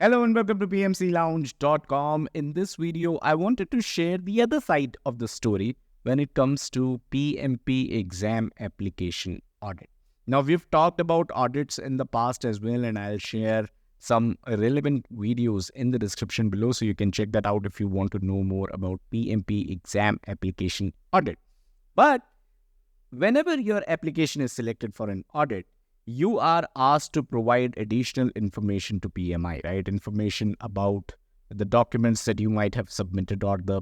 Hello and welcome to PMCLounge.com. In this video, I wanted to share the other side of the story when it comes to PMP exam application audit. Now, we've talked about audits in the past as well, and I'll share some relevant videos in the description below so you can check that out if you want to know more about PMP exam application audit. But whenever your application is selected for an audit, you are asked to provide additional information to PMI, right? Information about the documents that you might have submitted or the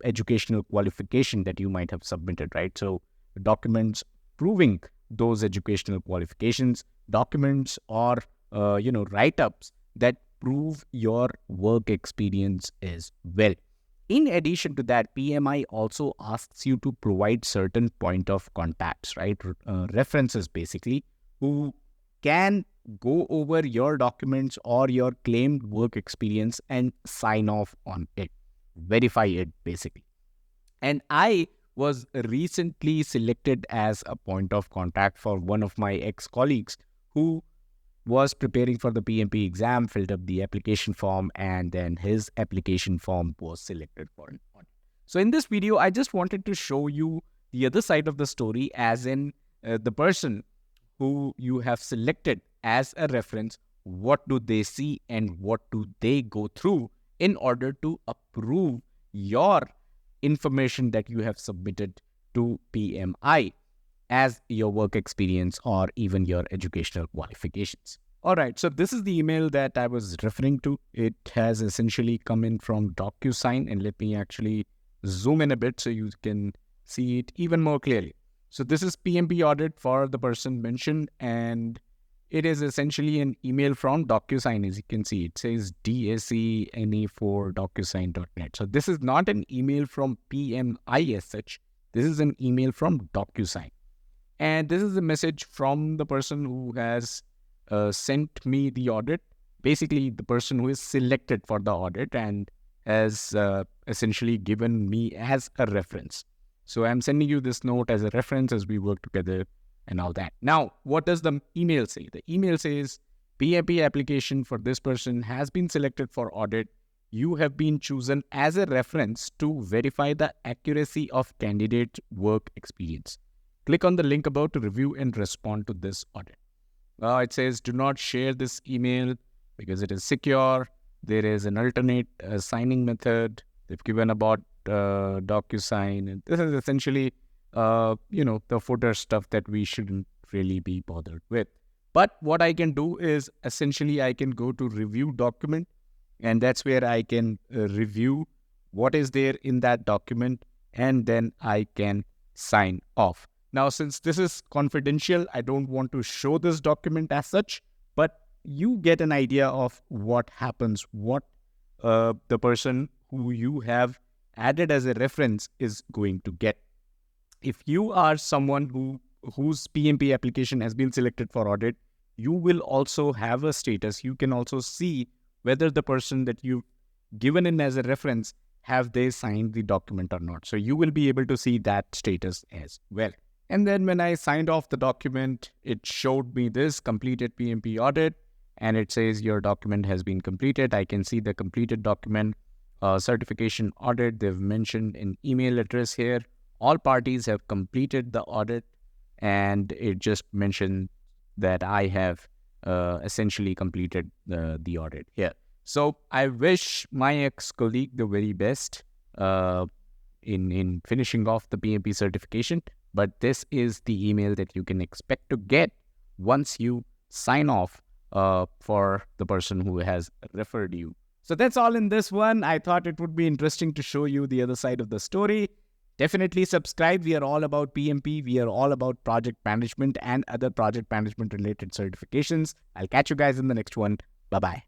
educational qualification that you might have submitted, right? So documents proving those educational qualifications, documents or, write-ups that prove your work experience as well. In addition to that, PMI also asks you to provide certain point of contacts, right? References basically, who can go over your documents or your claimed work experience and sign off on it, verify it basically. And I was recently selected as a point of contact for one of my ex-colleagues who was preparing for the PMP exam, filled up the application form, and then his application form was selected for an audit. So in this video, I just wanted to show you the other side of the story, as in the person who you have selected as a reference, what do they see and what do they go through in order to approve your information that you have submitted to PMI as your work experience or even your educational qualifications. All right, so this is the email that I was referring to. It has essentially come in from DocuSign, and let me actually zoom in a bit so you can see it even more clearly. So this is PMP audit for the person mentioned, and it is essentially an email from DocuSign. As you can see, it says DSCNE4DocuSign.net. So this is not an email from PMI as such. This is an email from DocuSign. And this is a message from the person who has sent me the audit. Basically, the person who is selected for the audit and has essentially given me as a reference. So I'm sending you this note as a reference as we work together and all that. Now, what does the email say? The email says, PMP application for this person has been selected for audit. You have been chosen as a reference to verify the accuracy of candidate work experience. Click on the link above to review and respond to this audit. It says, do not share this email because it is secure. There is an alternate signing method. They've given about DocuSign. And this is essentially, the footer stuff that we shouldn't really be bothered with. But what I can do is essentially I can go to review document, and that's where I can review what is there in that document, and then I can sign off. Now, since this is confidential, I don't want to show this document as such, but you get an idea of what happens, what the person who you have added as a reference is going to get. If you are someone whose PMP application has been selected for audit, you will also have a status. You can also see whether the person that you've given in as a reference, have they signed the document or not. So you will be able to see that status as well. And then when I signed off the document, it showed me this completed PMP audit, and it says your document has been completed. I can see the completed document, certification audit. They've mentioned an email address here. All parties have completed the audit, and it just mentioned that I have essentially completed the audit here. So I wish my ex-colleague the very best in finishing off the PMP certification. But this is the email that you can expect to get once you sign off for the person who has referred you. So that's all in this one. I thought it would be interesting to show you the other side of the story. Definitely subscribe. We are all about PMP. We are all about project management and other project management related certifications. I'll catch you guys in the next one. Bye-bye.